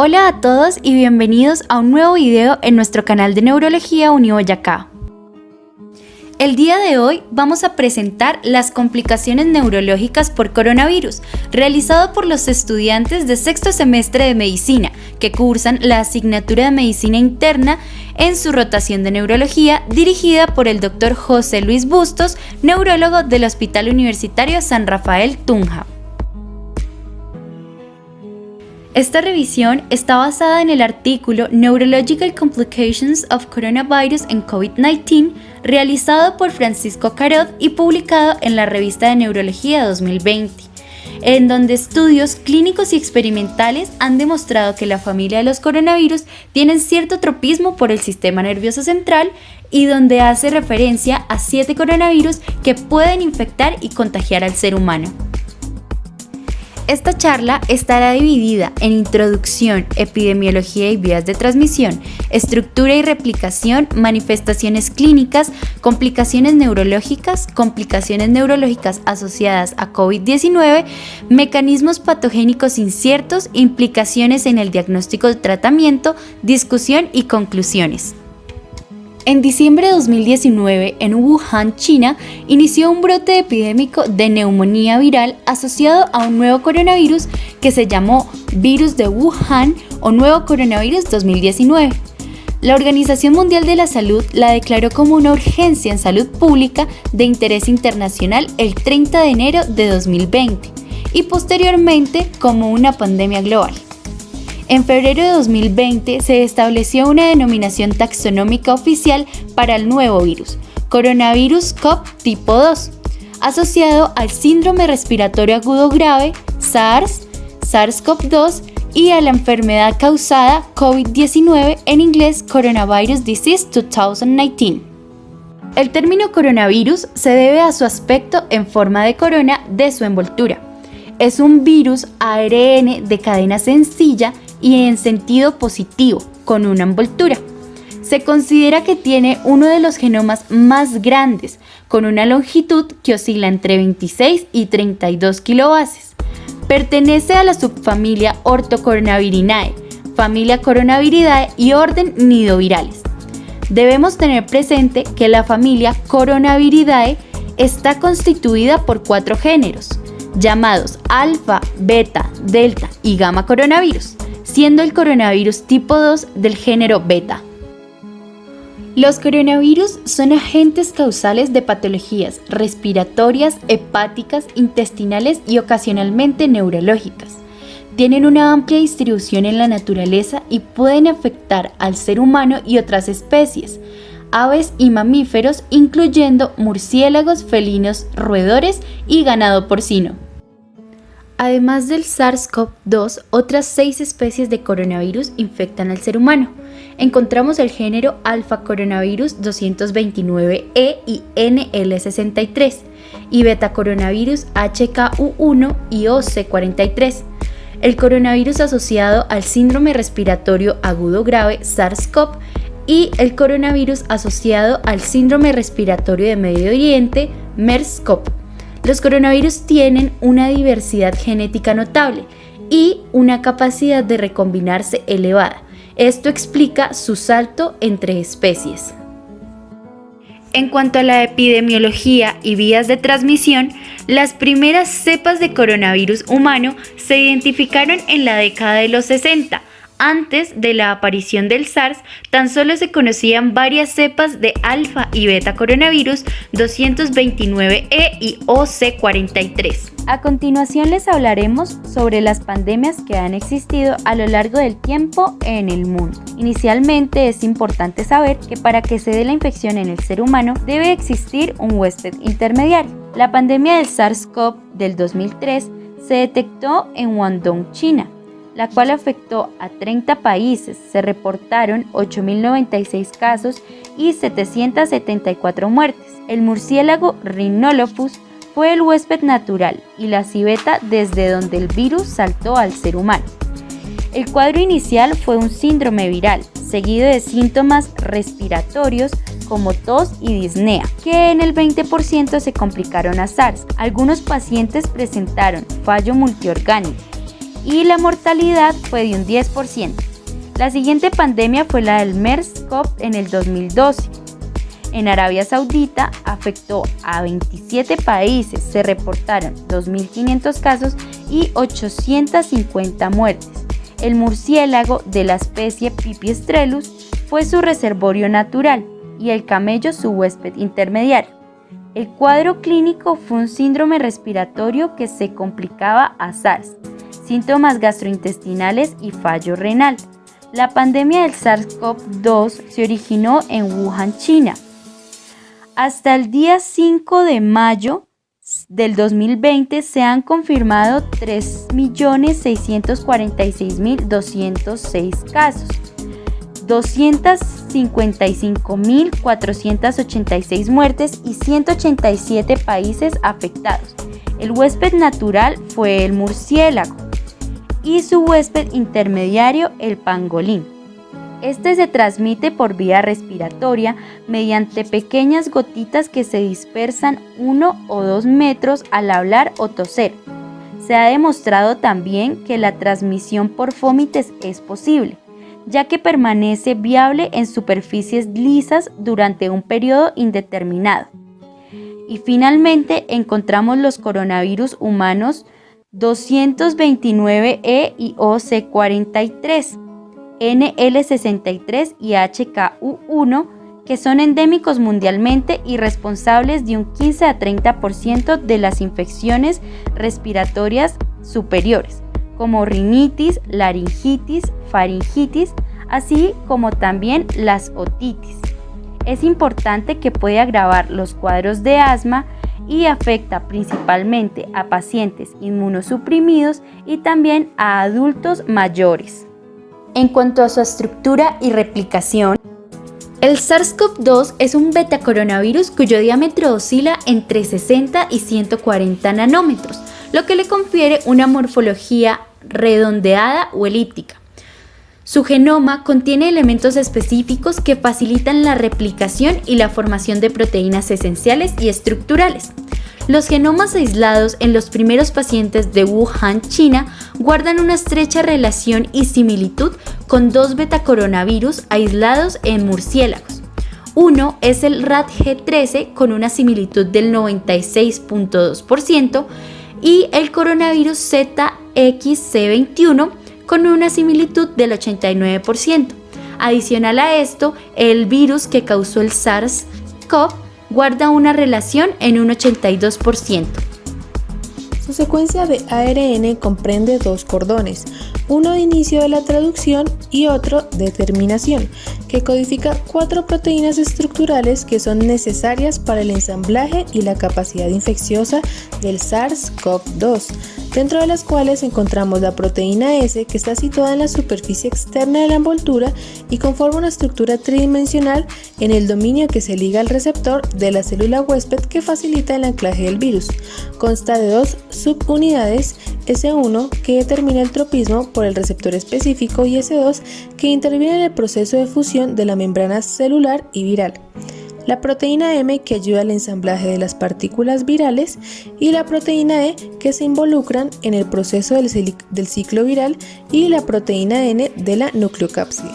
Hola a todos y bienvenidos a un nuevo video en nuestro canal de Neurología Uniboyacá. El día de hoy vamos a presentar las complicaciones neurológicas por coronavirus, realizado por los estudiantes de sexto semestre de medicina que cursan la asignatura de medicina interna en su rotación de neurología, dirigida por el Dr. José Luis Bustos, neurólogo del Hospital Universitario San Rafael Tunja. Esta revisión está basada en el artículo Neurological Complications of Coronavirus and COVID-19, realizado por Francisco Carod y publicado en la Revista de Neurología 2020, en donde estudios clínicos y experimentales han demostrado que la familia de los coronavirus tienen cierto tropismo por el sistema nervioso central y donde hace referencia a 7 coronavirus que pueden infectar y contagiar al ser humano. Esta charla estará dividida en introducción, epidemiología y vías de transmisión, estructura y replicación, manifestaciones clínicas, complicaciones neurológicas asociadas a COVID-19, mecanismos patogénicos inciertos, implicaciones en el diagnóstico del tratamiento, discusión y conclusiones. En diciembre de 2019, en Wuhan, China, inició un brote epidémico de neumonía viral asociado a un nuevo coronavirus que se llamó virus de Wuhan o nuevo coronavirus 2019. La Organización Mundial de la Salud la declaró como una urgencia en salud pública de interés internacional el 30 de enero de 2020 y posteriormente como una pandemia global. En febrero de 2020 se estableció una denominación taxonómica oficial para el nuevo virus, coronavirus CoV tipo 2, asociado al síndrome respiratorio agudo grave, SARS, SARS-CoV-2 y a la enfermedad causada COVID-19, en inglés Coronavirus Disease 2019. El término coronavirus se debe a su aspecto en forma de corona de su envoltura. Es un virus ARN de cadena sencilla y en sentido positivo, con una envoltura. Se considera que tiene uno de los genomas más grandes, con una longitud que oscila entre 26 y 32 kilobases. Pertenece a la subfamilia Orthocoronavirinae, familia Coronaviridae y orden Nidovirales. Debemos tener presente que la familia Coronaviridae está constituida por 4 géneros, llamados alfa, beta, delta y gamma coronavirus, siendo el coronavirus tipo 2 del género beta. Los coronavirus son agentes causales de patologías respiratorias, hepáticas, intestinales y ocasionalmente neurológicas. Tienen una amplia distribución en la naturaleza y pueden afectar al ser humano y otras especies, aves y mamíferos, incluyendo murciélagos, felinos, roedores y ganado porcino. Además del SARS-CoV-2, otras 6 especies de coronavirus infectan al ser humano. Encontramos el género Alpha Coronavirus 229E y NL63 y Beta Coronavirus HKU1 y OC43. El coronavirus asociado al síndrome respiratorio agudo grave SARS-CoV y el coronavirus asociado al síndrome respiratorio de Medio Oriente MERS-CoV. Los coronavirus tienen una diversidad genética notable y una capacidad de recombinarse elevada. Esto explica su salto entre especies. En cuanto a la epidemiología y vías de transmisión, las primeras cepas de coronavirus humano se identificaron en la década de los 60. Antes de la aparición del SARS, tan solo se conocían varias cepas de alfa y beta coronavirus 229E y OC43. A continuación les hablaremos sobre las pandemias que han existido a lo largo del tiempo en el mundo. Inicialmente es importante saber que para que se dé la infección en el ser humano debe existir un huésped intermediario. La pandemia del SARS-CoV del 2003 se detectó en Guangdong, China, la cual afectó a 30 países. Se reportaron 8.096 casos y 774 muertes. El murciélago Rhinolophus fue el huésped natural y la civeta desde donde el virus saltó al ser humano. El cuadro inicial fue un síndrome viral, seguido de síntomas respiratorios como tos y disnea, que en el 20% se complicaron a SARS. Algunos pacientes presentaron fallo multiorgánico y la mortalidad fue de un 10%. La siguiente pandemia fue la del MERS-CoV en el 2012. En Arabia Saudita afectó a 27 países, se reportaron 2.500 casos y 850 muertes. El murciélago de la especie Pipistrellus fue su reservorio natural y el camello su huésped intermediario. El cuadro clínico fue un síndrome respiratorio que se complicaba a SARS, síntomas gastrointestinales y fallo renal. La pandemia del SARS-CoV-2 se originó en Wuhan, China. Hasta el día 5 de mayo del 2020 se han confirmado 3.646.206 casos, 255.486 muertes y 187 países afectados. El huésped natural fue el murciélago y su huésped intermediario el pangolín. Este se transmite por vía respiratoria mediante pequeñas gotitas que se dispersan 1 o 2 metros al hablar o toser. Se ha demostrado también que la transmisión por fomites es posible, ya que permanece viable en superficies lisas durante un periodo indeterminado. Y finalmente encontramos los coronavirus humanos 229E y OC43, NL63 y HKU1, que son endémicos mundialmente y responsables de un 15 a 30% de las infecciones respiratorias superiores, como rinitis, laringitis, faringitis, así como también las otitis. Es importante que puede agravar los cuadros de asma y afecta principalmente a pacientes inmunosuprimidos y también a adultos mayores. En cuanto a su estructura y replicación, el SARS-CoV-2 es un betacoronavirus cuyo diámetro oscila entre 60 y 140 nanómetros, lo que le confiere una morfología redondeada o elíptica. Su genoma contiene elementos específicos que facilitan la replicación y la formación de proteínas esenciales y estructurales. Los genomas aislados en los primeros pacientes de Wuhan, China, guardan una estrecha relación y similitud con 2 betacoronavirus aislados en murciélagos. Uno es el RAT-G13 con una similitud del 96.2% y el coronavirus ZXC21 con una similitud del 89%. Adicional a esto, el virus que causó el SARS-CoV guarda una relación en un 82%. Su secuencia de ARN comprende 2 cordones, uno de inicio de la traducción y otro de terminación, que codifica 4 proteínas estructurales que son necesarias para el ensamblaje y la capacidad infecciosa del SARS-CoV-2, dentro de las cuales encontramos la proteína S, que está situada en la superficie externa de la envoltura y conforma una estructura tridimensional en el dominio que se liga al receptor de la célula huésped que facilita el anclaje del virus. Consta de 2 subunidades, S1 que determina el tropismo por el receptor específico y S2 que interviene en el proceso de fusión de la membrana celular y viral. La proteína M que ayuda al ensamblaje de las partículas virales y la proteína E que se involucran en el proceso del ciclo viral y la proteína N de la nucleocápside.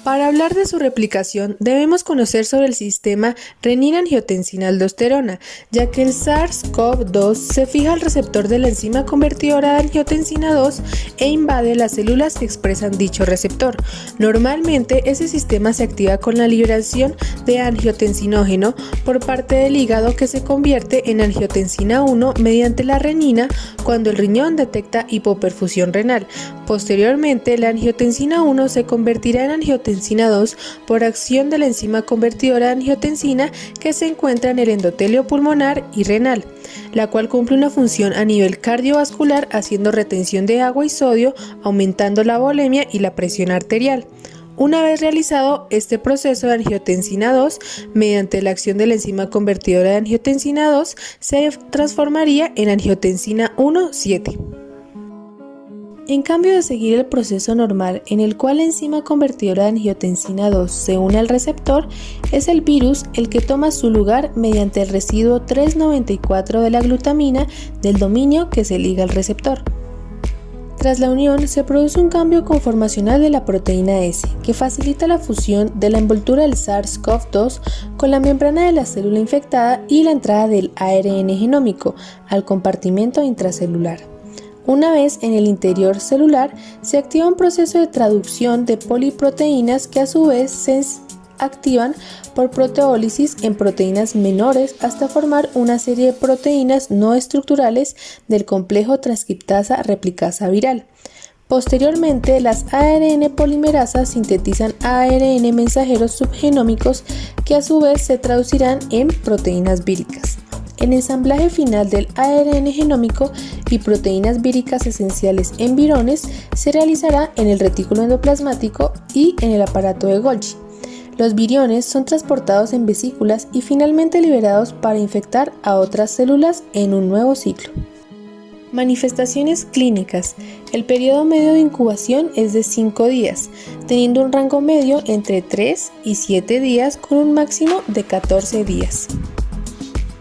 Para hablar de su replicación, debemos conocer sobre el sistema renina-angiotensina-aldosterona, ya que el SARS-CoV-2 se fija al receptor de la enzima convertidora de angiotensina 2 e invade las células que expresan dicho receptor. Normalmente, ese sistema se activa con la liberación de angiotensinógeno por parte del hígado que se convierte en angiotensina 1 mediante la renina cuando el riñón detecta hipoperfusión renal. Posteriormente, la angiotensina 1 se convertirá en angiotensina 2 por acción de la enzima convertidora de angiotensina que se encuentra en el endotelio pulmonar y renal, la cual cumple una función a nivel cardiovascular haciendo retención de agua y sodio, aumentando la volemia y la presión arterial. Una vez realizado este proceso de angiotensina 2, mediante la acción de la enzima convertidora de angiotensina 2, se transformaría en angiotensina 1,7. En cambio de seguir el proceso normal en el cual la enzima convertidora de angiotensina 2 se une al receptor, es el virus el que toma su lugar mediante el residuo 394 de la glutamina del dominio que se liga al receptor. Tras la unión se produce un cambio conformacional de la proteína S, que facilita la fusión de la envoltura del SARS-CoV-2 con la membrana de la célula infectada y la entrada del ARN genómico al compartimento intracelular. Una vez en el interior celular, se activa un proceso de traducción de poliproteínas que a su vez se activan por proteólisis en proteínas menores hasta formar una serie de proteínas no estructurales del complejo transcriptasa-replicasa viral. Posteriormente, las ARN polimerasas sintetizan ARN mensajeros subgenómicos que a su vez se traducirán en proteínas víricas. El ensamblaje final del ARN genómico y proteínas víricas esenciales en virones se realizará en el retículo endoplasmático y en el aparato de Golgi. Los viriones son transportados en vesículas y finalmente liberados para infectar a otras células en un nuevo ciclo. Manifestaciones clínicas. El periodo medio de incubación es de 5 días, teniendo un rango medio entre 3 y 7 días con un máximo de 14 días.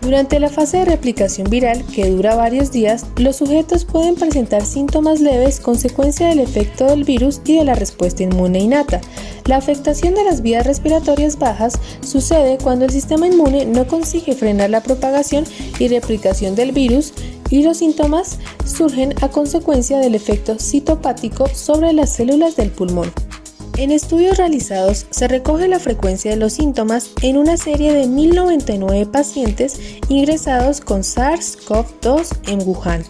Durante la fase de replicación viral, que dura varios días, los sujetos pueden presentar síntomas leves consecuencia del efecto del virus y de la respuesta inmune innata. La afectación de las vías respiratorias bajas sucede cuando el sistema inmune no consigue frenar la propagación y replicación del virus, y los síntomas surgen a consecuencia del efecto citopático sobre las células del pulmón. En estudios realizados se recoge la frecuencia de los síntomas en una serie de 1099 pacientes ingresados con SARS-CoV-2 en Wuhan,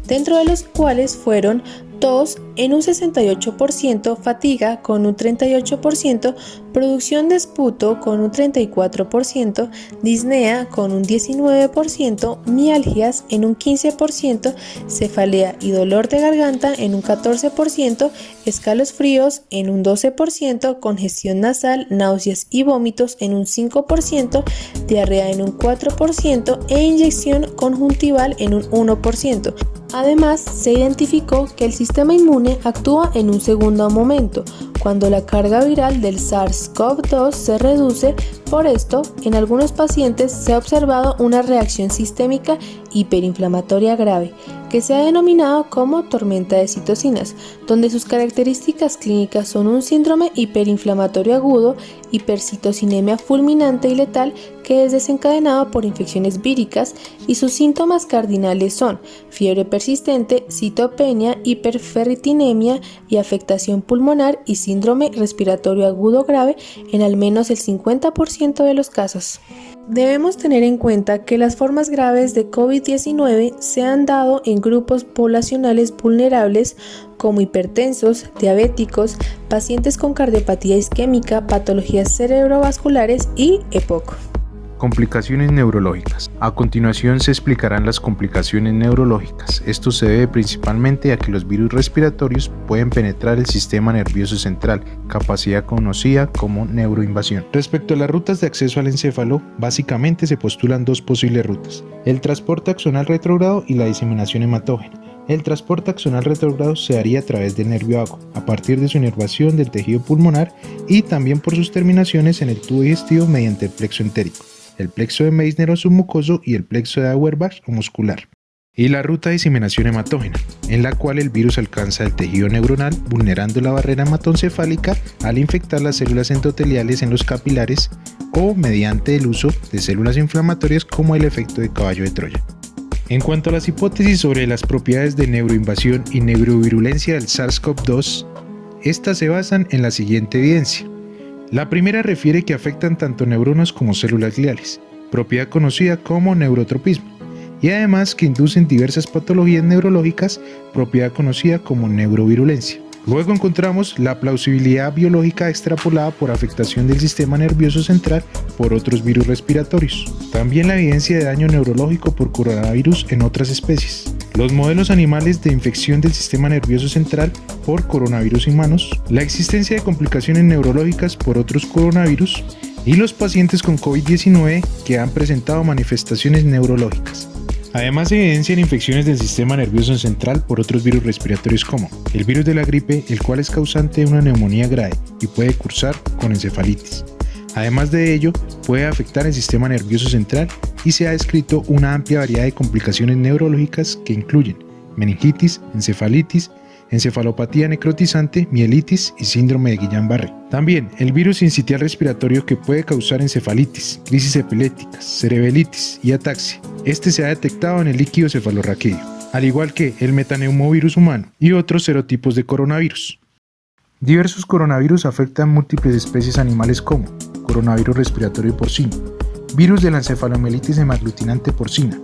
dentro de los cuales fueron tos en un 68%, fatiga con un 38%, producción de esputo con un 34%, disnea con un 19%, mialgias en un 15%, cefalea y dolor de garganta en un 14%, escalofríos en un 12%, congestión nasal, náuseas y vómitos en un 5%, diarrea en un 4% e inyección conjuntival en un 1%. Además, se identificó que el sistema inmune actúa en un segundo momento, cuando la carga viral del SARS-CoV-2 se reduce. Por esto, en algunos pacientes se ha observado una reacción sistémica hiperinflamatoria grave, que se ha denominado como tormenta de citocinas, donde sus características clínicas son un síndrome hiperinflamatorio agudo, hipercitocinemia fulminante y letal que es desencadenado por infecciones víricas, y sus síntomas cardinales son fiebre persistente, citopenia, hiperferritinemia y afectación pulmonar y síndrome respiratorio agudo grave en al menos el 50% de los casos. Debemos tener en cuenta que las formas graves de COVID-19 se han dado en grupos poblacionales vulnerables como hipertensos, diabéticos, pacientes con cardiopatía isquémica, patologías cerebrovasculares y EPOC. Complicaciones neurológicas. A continuación se explicarán las complicaciones neurológicas. Esto se debe principalmente a que los virus respiratorios pueden penetrar el sistema nervioso central, capacidad conocida como neuroinvasión. Respecto a las rutas de acceso al encéfalo, básicamente se postulan dos posibles rutas: el transporte axonal retrógrado y la diseminación hematógena. El transporte axonal retrógrado se haría a través del nervio vago, a partir de su inervación del tejido pulmonar y también por sus terminaciones en el tubo digestivo mediante el plexo entérico, el plexo de Meissner o submucoso y el plexo de Auerbach o muscular. Y la ruta de diseminación hematógena, en la cual el virus alcanza el tejido neuronal vulnerando la barrera hematoencefálica al infectar las células endoteliales en los capilares o mediante el uso de células inflamatorias como el efecto de caballo de Troya. En cuanto a las hipótesis sobre las propiedades de neuroinvasión y neurovirulencia del SARS-CoV-2, estas se basan en la siguiente evidencia. La primera refiere que afectan tanto neuronas como células gliales, propiedad conocida como neurotropismo, y además que inducen diversas patologías neurológicas, propiedad conocida como neurovirulencia. Luego encontramos la plausibilidad biológica extrapolada por afectación del sistema nervioso central por otros virus respiratorios. También la evidencia de daño neurológico por coronavirus en otras especies. Los modelos animales de infección del sistema nervioso central por coronavirus humanos, la existencia de complicaciones neurológicas por otros coronavirus y los pacientes con COVID-19 que han presentado manifestaciones neurológicas. Además, se evidencian infecciones del sistema nervioso central por otros virus respiratorios como el virus de la gripe, el cual es causante de una neumonía grave y puede cursar con encefalitis. Además de ello, puede afectar el sistema nervioso central y se ha descrito una amplia variedad de complicaciones neurológicas que incluyen meningitis, encefalitis, encefalopatía necrotizante, mielitis y síndrome de Guillain-Barré. También el virus sincitial respiratorio que puede causar encefalitis, crisis epilépticas, cerebelitis y ataxia. Este se ha detectado en el líquido cefalorraquídeo, al igual que el metaneumovirus humano y otros serotipos de coronavirus. Diversos coronavirus afectan múltiples especies animales como coronavirus respiratorio porcino, virus de la encefalomielitis hemaglutinante porcina.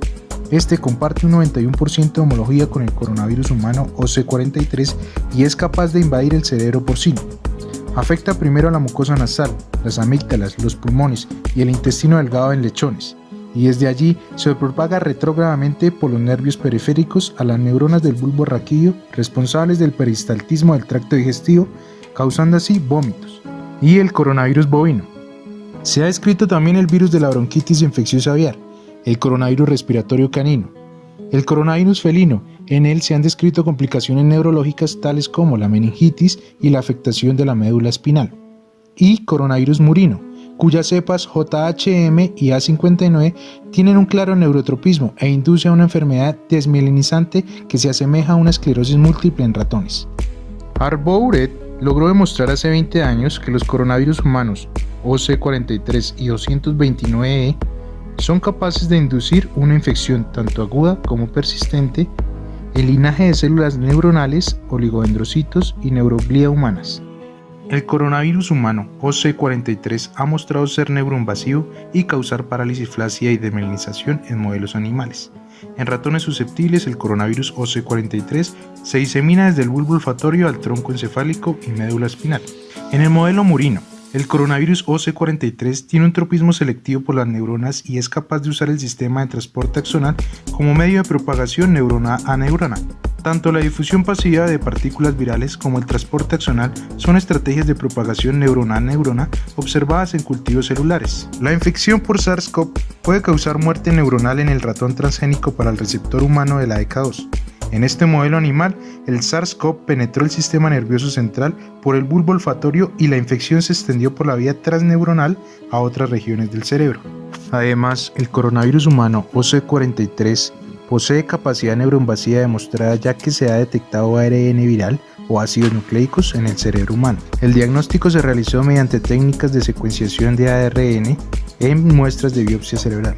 Este comparte un 91% de homología con el coronavirus humano OC43 y es capaz de invadir el cerebro porcino. Afecta primero a la mucosa nasal, las amígdalas, los pulmones y el intestino delgado en lechones, y desde allí se propaga retrógradamente por los nervios periféricos a las neuronas del bulbo raquídeo responsables del peristaltismo del tracto digestivo, causando así vómitos. Y el coronavirus bovino. Se ha descrito también el virus de la bronquitis infecciosa aviar, el coronavirus respiratorio canino, el coronavirus felino. En él se han descrito complicaciones neurológicas tales como la meningitis y la afectación de la médula espinal. Y coronavirus murino, cuyas cepas JHM y A59 tienen un claro neurotropismo e induce a una enfermedad desmielinizante que se asemeja a una esclerosis múltiple en ratones. Arbouret logró demostrar hace 20 años que los coronavirus humanos OC43 y 229E son capaces de inducir una infección tanto aguda como persistente, el linaje de células neuronales, oligodendrocitos y neuroglía humanas. El coronavirus humano OC43 ha mostrado ser neuroinvasivo y causar parálisis flácida y desmielinización en modelos animales. En ratones susceptibles, el coronavirus OC43 se disemina desde el bulbo olfatorio al tronco encefálico y médula espinal. En el modelo murino, el coronavirus OC43 tiene un tropismo selectivo por las neuronas y es capaz de usar el sistema de transporte axonal como medio de propagación neurona a neurona. Tanto la difusión pasiva de partículas virales como el transporte axonal son estrategias de propagación neurona a neurona observadas en cultivos celulares. La infección por SARS-CoV puede causar muerte neuronal en el ratón transgénico para el receptor humano de la ECA2. En este modelo animal, el SARS-CoV penetró el sistema nervioso central por el bulbo olfatorio y la infección se extendió por la vía transneuronal a otras regiones del cerebro. Además, el coronavirus humano OC43 posee capacidad neuroinvasiva demostrada ya que se ha detectado ARN viral o ácidos nucleicos en el cerebro humano. El diagnóstico se realizó mediante técnicas de secuenciación de ARN en muestras de biopsia cerebral.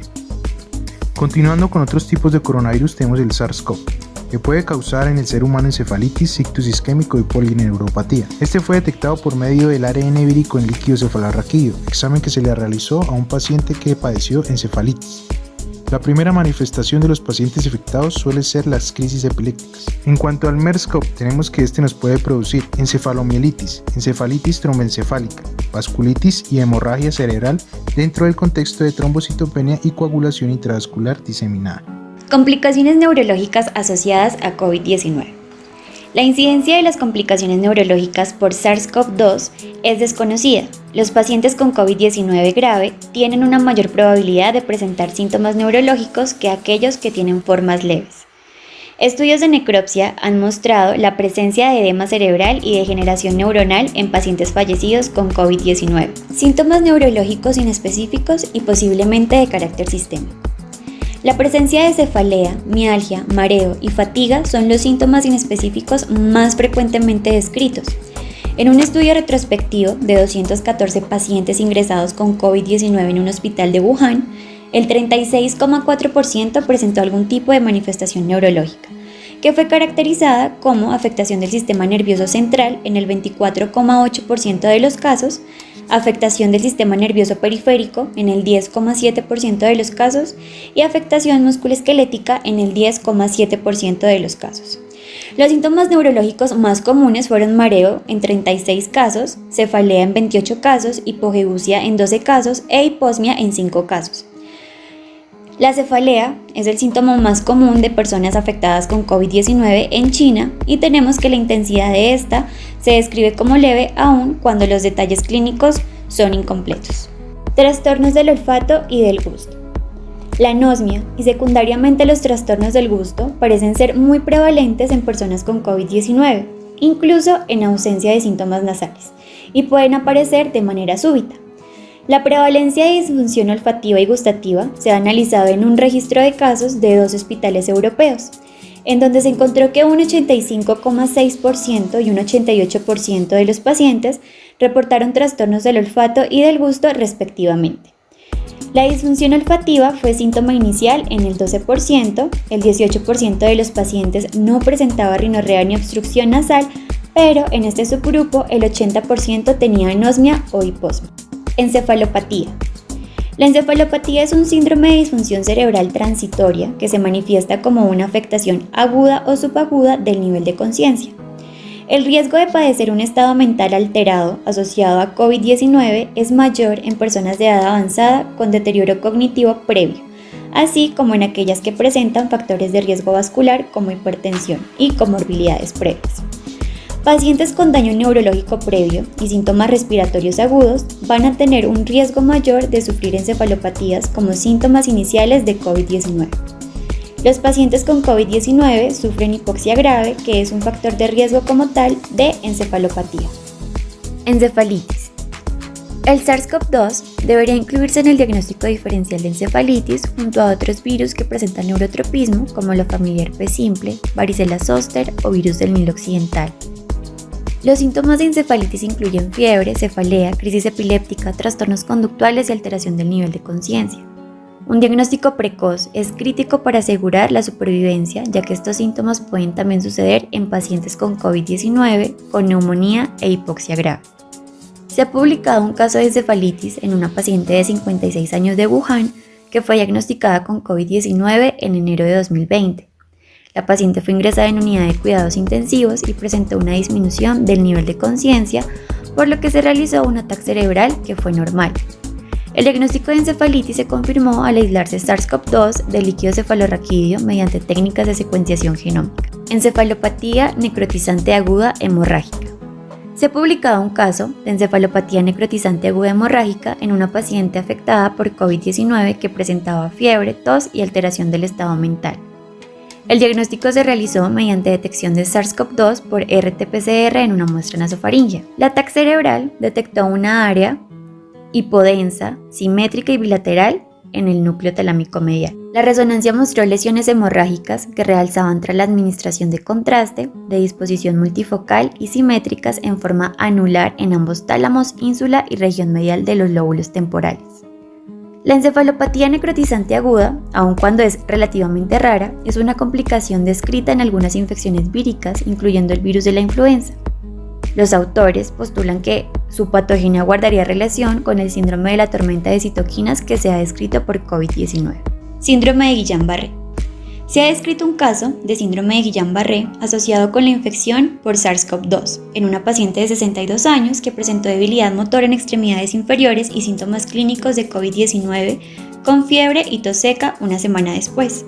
Continuando con otros tipos de coronavirus, tenemos el SARS-CoV, que puede causar en el ser humano encefalitis, ictus isquémico y polineuropatía. Este fue detectado por medio del ARN vírico en líquido cefalorraquídeo, examen que se le realizó a un paciente que padeció encefalitis. La primera manifestación de los pacientes infectados suele ser las crisis epilépticas. En cuanto al MERS-CoV, tenemos que este nos puede producir encefalomielitis, encefalitis tromboencefálica, vasculitis y hemorragia cerebral dentro del contexto de trombocitopenia y coagulación intravascular diseminada. Complicaciones neurológicas asociadas a COVID-19. La incidencia de las complicaciones neurológicas por SARS-CoV-2 es desconocida. Los pacientes con COVID-19 grave tienen una mayor probabilidad de presentar síntomas neurológicos que aquellos que tienen formas leves. Estudios de necropsia han mostrado la presencia de edema cerebral y degeneración neuronal en pacientes fallecidos con COVID-19. Síntomas neurológicos inespecíficos y posiblemente de carácter sistémico. La presencia de cefalea, mialgia, mareo y fatiga son los síntomas inespecíficos más frecuentemente descritos. En un estudio retrospectivo de 214 pacientes ingresados con COVID-19 en un hospital de Wuhan, el 36,4% presentó algún tipo de manifestación neurológica, que fue caracterizada como afectación del sistema nervioso central en el 24,8% de los casos, afectación del sistema nervioso periférico en el 10,7% de los casos y afectación musculoesquelética en el 10,7% de los casos. Los síntomas neurológicos más comunes fueron mareo en 36 casos, cefalea en 28 casos, hipogeusia en 12 casos e hiposmia en 5 casos. La cefalea es el síntoma más común de personas afectadas con COVID-19 en China y tenemos que la intensidad de esta se describe como leve aun cuando los detalles clínicos son incompletos. Trastornos del olfato y del gusto. La anosmia y secundariamente los trastornos del gusto parecen ser muy prevalentes en personas con COVID-19, incluso en ausencia de síntomas nasales, y pueden aparecer de manera súbita. La prevalencia de disfunción olfativa y gustativa se ha analizado en un registro de casos de 2 hospitales europeos, en donde se encontró que un 85,6% y un 88% de los pacientes reportaron trastornos del olfato y del gusto respectivamente. La disfunción olfativa fue síntoma inicial en el 12%, el 18% de los pacientes no presentaba rinorrea ni obstrucción nasal, pero en este subgrupo el 80% tenía anosmia o hiposmia. Encefalopatía. La encefalopatía es un síndrome de disfunción cerebral transitoria que se manifiesta como una afectación aguda o subaguda del nivel de conciencia. El riesgo de padecer un estado mental alterado asociado a COVID-19 es mayor en personas de edad avanzada con deterioro cognitivo previo, así como en aquellas que presentan factores de riesgo vascular como hipertensión y comorbilidades previas. Pacientes con daño neurológico previo y síntomas respiratorios agudos van a tener un riesgo mayor de sufrir encefalopatías como síntomas iniciales de COVID-19. Los pacientes con COVID-19 sufren hipoxia grave, que es un factor de riesgo como tal de encefalopatía. Encefalitis. El SARS-CoV-2 debería incluirse en el diagnóstico diferencial de encefalitis junto a otros virus que presentan neurotropismo como la familia herpes simple, varicela zoster o virus del Nilo occidental. Los síntomas de encefalitis incluyen fiebre, cefalea, crisis epiléptica, trastornos conductuales y alteración del nivel de conciencia. Un diagnóstico precoz es crítico para asegurar la supervivencia, ya que estos síntomas pueden también suceder en pacientes con COVID-19, con neumonía e hipoxia grave. Se ha publicado un caso de encefalitis en una paciente de 56 años de Wuhan que fue diagnosticada con COVID-19 en enero de 2020. La paciente fue ingresada en unidad de cuidados intensivos y presentó una disminución del nivel de conciencia, por lo que se realizó un ataque cerebral que fue normal. El diagnóstico de encefalitis se confirmó al aislarse SARS-CoV-2 del líquido cefalorraquídeo mediante técnicas de secuenciación genómica. Encefalopatía necrotizante aguda hemorrágica. Se ha publicado un caso de encefalopatía necrotizante aguda hemorrágica en una paciente afectada por COVID-19 que presentaba fiebre, tos y alteración del estado mental. El diagnóstico se realizó mediante detección de SARS-CoV-2 por RT-PCR en una muestra nasofaríngea. La TAC cerebral detectó una área hipodensa, simétrica y bilateral en el núcleo talámico medial. La resonancia mostró lesiones hemorrágicas que realzaban tras la administración de contraste, de disposición multifocal y simétricas en forma anular en ambos tálamos, ínsula y región medial de los lóbulos temporales. La encefalopatía necrotizante aguda, aun cuando es relativamente rara, es una complicación descrita en algunas infecciones víricas, incluyendo el virus de la influenza. Los autores postulan que su patogenia guardaría relación con el síndrome de la tormenta de citoquinas que se ha descrito por COVID-19. Síndrome de Guillain-Barré. Se ha descrito un caso de síndrome de Guillain-Barré asociado con la infección por SARS-CoV-2 en una paciente de 62 años que presentó debilidad motora en extremidades inferiores y síntomas clínicos de COVID-19 con fiebre y tos seca una semana después.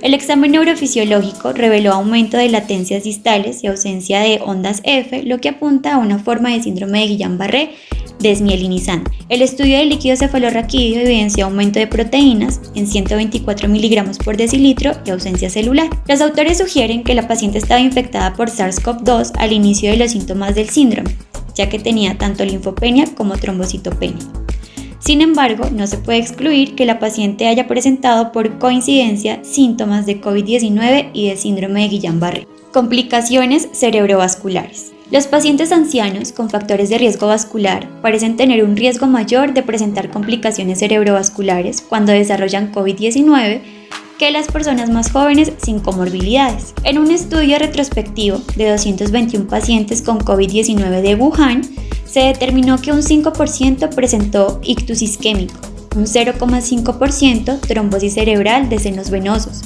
El examen neurofisiológico reveló aumento de latencias distales y ausencia de ondas F, lo que apunta a una forma de síndrome de Guillain-Barré desmielinizante. El estudio del líquido cefalorraquídeo evidenció aumento de proteínas en 124 miligramos por decilitro y ausencia celular. Los autores sugieren que la paciente estaba infectada por SARS-CoV-2 al inicio de los síntomas del síndrome, ya que tenía tanto linfopenia como trombocitopenia. Sin embargo, no se puede excluir que la paciente haya presentado por coincidencia síntomas de COVID-19 y de síndrome de Guillain-Barré. Complicaciones cerebrovasculares. Los pacientes ancianos con factores de riesgo vascular parecen tener un riesgo mayor de presentar complicaciones cerebrovasculares cuando desarrollan COVID-19 que las personas más jóvenes sin comorbilidades. En un estudio retrospectivo de 221 pacientes con COVID-19 de Wuhan, se determinó que un 5% presentó ictus isquémico, un 0,5% trombosis cerebral de senos venosos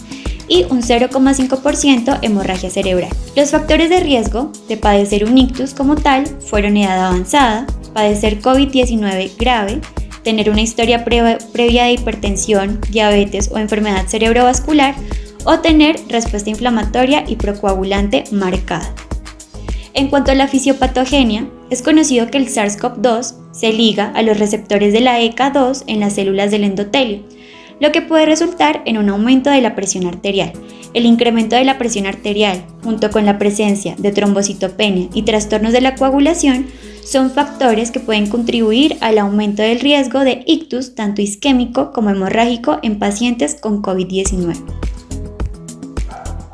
y un 0,5% hemorragia cerebral. Los factores de riesgo de padecer un ictus como tal fueron edad avanzada, padecer COVID-19 grave, tener una historia previa de hipertensión, diabetes o enfermedad cerebrovascular o tener respuesta inflamatoria y procoagulante marcada. En cuanto a la fisiopatogenia, es conocido que el SARS-CoV-2 se liga a los receptores de la ECA2 en las células del endotelio, lo que puede resultar en un aumento de la presión arterial. El incremento de la presión arterial, junto con la presencia de trombocitopenia y trastornos de la coagulación, son factores que pueden contribuir al aumento del riesgo de ictus tanto isquémico como hemorrágico en pacientes con COVID-19.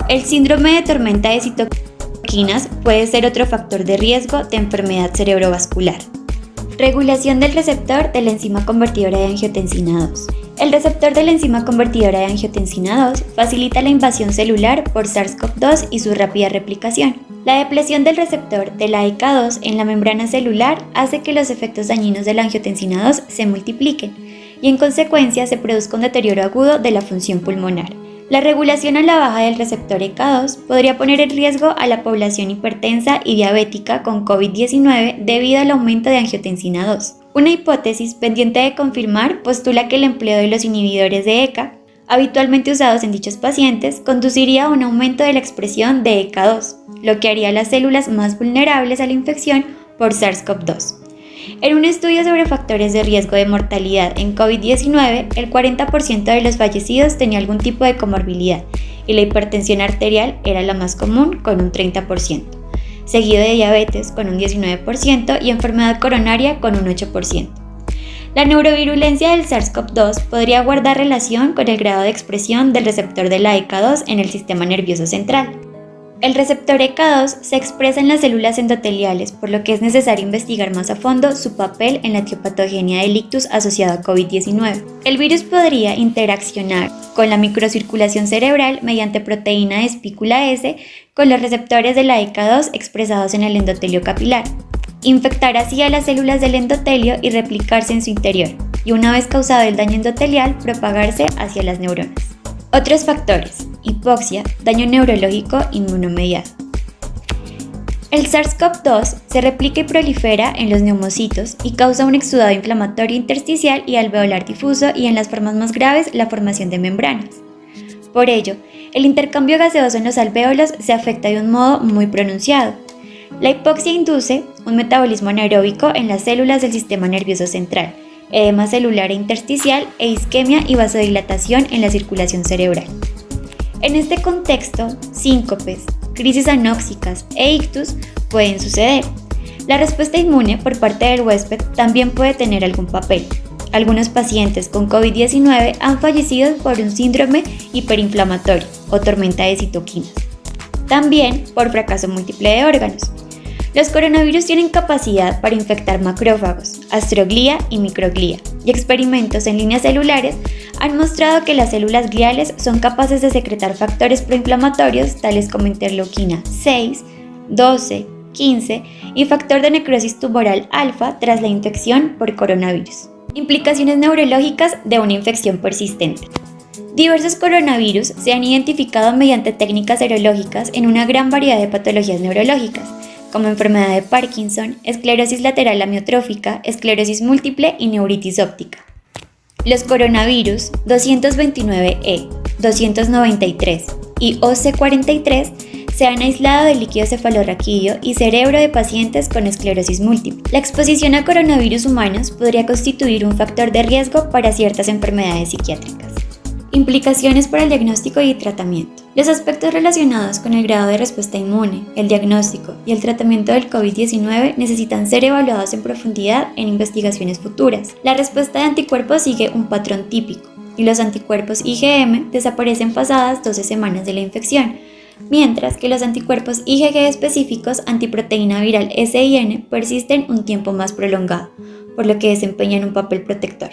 El síndrome de tormenta de citoquinas puede ser otro factor de riesgo de enfermedad cerebrovascular. Regulación del receptor de la enzima convertidora de angiotensina 2. El receptor de la enzima convertidora de angiotensina 2 facilita la invasión celular por SARS-CoV-2 y su rápida replicación. La depleción del receptor de la AECA2 en la membrana celular hace que los efectos dañinos de la angiotensina 2 se multipliquen y en consecuencia se produzca un deterioro agudo de la función pulmonar. La regulación a la baja del receptor ECA2 podría poner en riesgo a la población hipertensa y diabética con COVID-19 debido al aumento de angiotensina 2. Una hipótesis pendiente de confirmar postula que el empleo de los inhibidores de ECA, habitualmente usados en dichos pacientes, conduciría a un aumento de la expresión de ECA2, lo que haría a las células más vulnerables a la infección por SARS-CoV-2. En un estudio sobre factores de riesgo de mortalidad en COVID-19, el 40% de los fallecidos tenía algún tipo de comorbilidad y la hipertensión arterial era la más común con un 30%, seguido de diabetes con un 19% y enfermedad coronaria con un 8%. La neurovirulencia del SARS-CoV-2 podría guardar relación con el grado de expresión del receptor de la ECA2 en el sistema nervioso central. El receptor ECA2 se expresa en las células endoteliales, por lo que es necesario investigar más a fondo su papel en la etiopatogenia del ictus asociado a COVID-19. El virus podría interaccionar con la microcirculación cerebral mediante proteína de espícula S con los receptores de la ECA2 expresados en el endotelio capilar, infectar así a las células del endotelio y replicarse en su interior, y una vez causado el daño endotelial, propagarse hacia las neuronas. Otros factores: hipoxia, daño neurológico inmunomediado. El SARS-CoV-2 se replica y prolifera en los neumocitos y causa un exudado inflamatorio intersticial y alveolar difuso y en las formas más graves la formación de membranas. Por ello, el intercambio gaseoso en los alvéolos se afecta de un modo muy pronunciado. La hipoxia induce un metabolismo anaeróbico en las células del sistema nervioso central, edema celular e intersticial e isquemia y vasodilatación en la circulación cerebral. En este contexto, síncopes, crisis anóxicas e ictus pueden suceder. La respuesta inmune por parte del huésped también puede tener algún papel. Algunos pacientes con COVID-19 han fallecido por un síndrome hiperinflamatorio o tormenta de citoquinas. También por fracaso múltiple de órganos. Los coronavirus tienen capacidad para infectar macrófagos, astroglía y microglía, y experimentos en líneas celulares han mostrado que las células gliales son capaces de secretar factores proinflamatorios tales como interleuquina 6, 12, 15 y factor de necrosis tumoral alfa tras la infección por coronavirus. Implicaciones neurológicas de una infección persistente. Diversos coronavirus se han identificado mediante técnicas serológicas en una gran variedad de patologías neurológicas, como enfermedad de Parkinson, esclerosis lateral amiotrófica, esclerosis múltiple y neuritis óptica. Los coronavirus 229E, 293 y OC43 se han aislado del líquido cefalorraquídeo y cerebro de pacientes con esclerosis múltiple. La exposición a coronavirus humanos podría constituir un factor de riesgo para ciertas enfermedades psiquiátricas. Implicaciones para el diagnóstico y tratamiento. Los aspectos relacionados con el grado de respuesta inmune, el diagnóstico y el tratamiento del COVID-19 necesitan ser evaluados en profundidad en investigaciones futuras. La respuesta de anticuerpos sigue un patrón típico y los anticuerpos IgM desaparecen pasadas 12 semanas de la infección, mientras que los anticuerpos IgG específicos antiproteína viral SIN persisten un tiempo más prolongado, por lo que desempeñan un papel protector.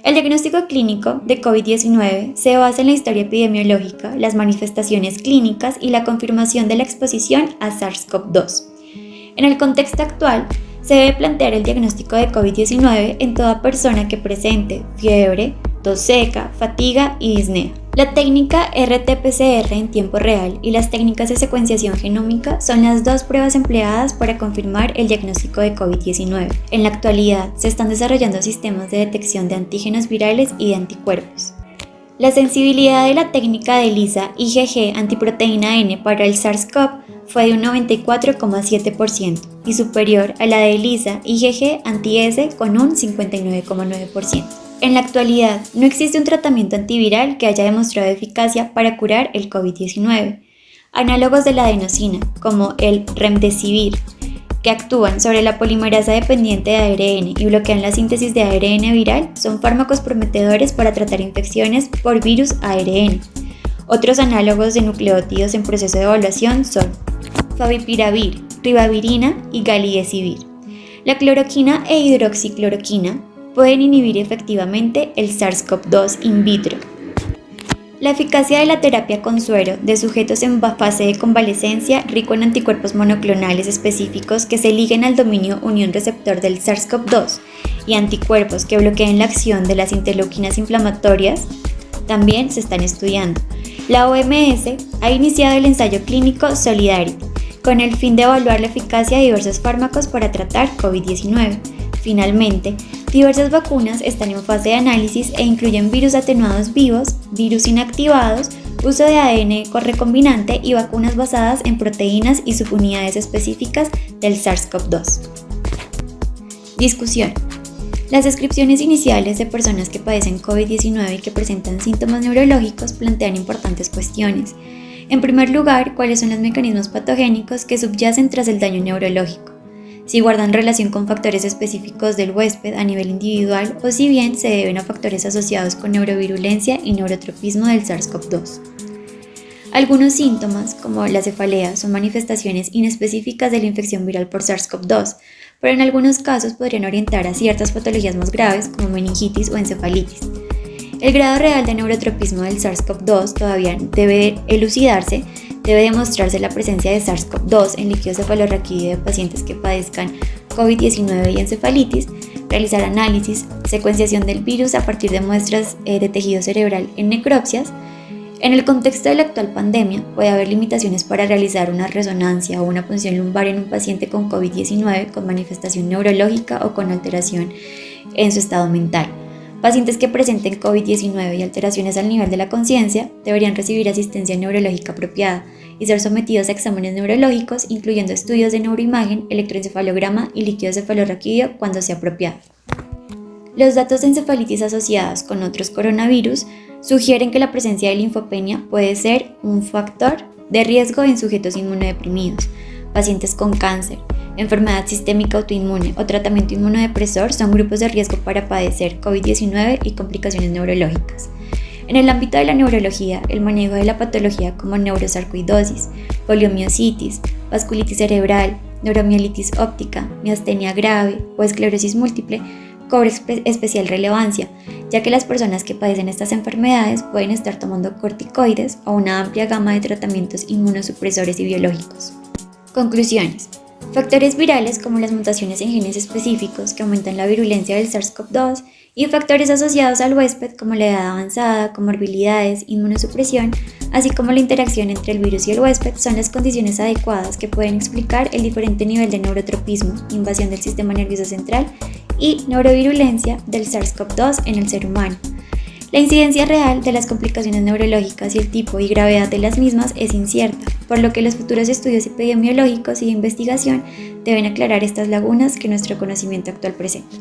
El diagnóstico clínico de COVID-19 se basa en la historia epidemiológica, las manifestaciones clínicas y la confirmación de la exposición a SARS-CoV-2. En el contexto actual, se debe plantear el diagnóstico de COVID-19 en toda persona que presente fiebre, tos seca, fatiga y disnea. La técnica RT-PCR en tiempo real y las técnicas de secuenciación genómica son las dos pruebas empleadas para confirmar el diagnóstico de COVID-19. En la actualidad, se están desarrollando sistemas de detección de antígenos virales y de anticuerpos. La sensibilidad de la técnica de ELISA IgG antiproteína N para el SARS-CoV fue de un 94,7% y superior a la de ELISA IgG anti-S con un 59,9%. En la actualidad, no existe un tratamiento antiviral que haya demostrado eficacia para curar el COVID-19. Análogos de la adenosina, como el remdesivir, que actúan sobre la polimerasa dependiente de ARN y bloquean la síntesis de ARN viral, son fármacos prometedores para tratar infecciones por virus ARN. Otros análogos de nucleótidos en proceso de evaluación son favipiravir, ribavirina y galidesivir. La cloroquina e hidroxicloroquina pueden inhibir efectivamente el SARS-CoV-2 in vitro. La eficacia de la terapia con suero de sujetos en fase de convalecencia rico en anticuerpos monoclonales específicos que se liguen al dominio unión receptor del SARS-CoV-2 y anticuerpos que bloqueen la acción de las interleuquinas inflamatorias también se están estudiando. La OMS ha iniciado el ensayo clínico Solidarity con el fin de evaluar la eficacia de diversos fármacos para tratar COVID-19. Finalmente, diversas vacunas están en fase de análisis e incluyen virus atenuados vivos, virus inactivados, uso de ADN recombinante y vacunas basadas en proteínas y subunidades específicas del SARS-CoV-2. Discusión. Las descripciones iniciales de personas que padecen COVID-19 y que presentan síntomas neurológicos plantean importantes cuestiones. En primer lugar, ¿cuáles son los mecanismos patogénicos que subyacen tras el daño neurológico? Si guardan relación con factores específicos del huésped a nivel individual o si bien se deben a factores asociados con neurovirulencia y neurotropismo del SARS-CoV-2. Algunos síntomas, como la cefalea, son manifestaciones inespecíficas de la infección viral por SARS-CoV-2, pero en algunos casos podrían orientar a ciertas patologías más graves como meningitis o encefalitis. El grado real de neurotropismo del SARS-CoV-2 todavía debe elucidarse. Debe demostrarse la presencia de SARS-CoV-2 en líquido cefalorraquídeo de pacientes que padezcan COVID-19 y encefalitis, realizar análisis, secuenciación del virus a partir de muestras de tejido cerebral en necropsias. En el contexto de la actual pandemia, puede haber limitaciones para realizar una resonancia o una punción lumbar en un paciente con COVID-19 con manifestación neurológica o con alteración en su estado mental. Pacientes que presenten COVID-19 y alteraciones al nivel de la conciencia deberían recibir asistencia neurológica apropiada y ser sometidos a exámenes neurológicos, incluyendo estudios de neuroimagen, electroencefalograma y líquido cefalorraquídeo cuando sea apropiado. Los datos de encefalitis asociados con otros coronavirus sugieren que la presencia de linfopenia puede ser un factor de riesgo en sujetos inmunodeprimidos, pacientes con cáncer, enfermedad sistémica autoinmune o tratamiento inmunodepresor son grupos de riesgo para padecer COVID-19 y complicaciones neurológicas. En el ámbito de la neurología, el manejo de la patología como neurosarcoidosis, poliomiositis, vasculitis cerebral, neuromielitis óptica, miastenia grave o esclerosis múltiple cobra especial relevancia, ya que las personas que padecen estas enfermedades pueden estar tomando corticoides o una amplia gama de tratamientos inmunosupresores y biológicos. Conclusiones. Factores virales como las mutaciones en genes específicos que aumentan la virulencia del SARS-CoV-2 y factores asociados al huésped como la edad avanzada, comorbilidades, inmunosupresión, así como la interacción entre el virus y el huésped son las condiciones adecuadas que pueden explicar el diferente nivel de neurotropismo, invasión del sistema nervioso central y neurovirulencia del SARS-CoV-2 en el ser humano. La incidencia real de las complicaciones neurológicas y el tipo y gravedad de las mismas es incierta, por lo que los futuros estudios epidemiológicos y de investigación deben aclarar estas lagunas que nuestro conocimiento actual presenta.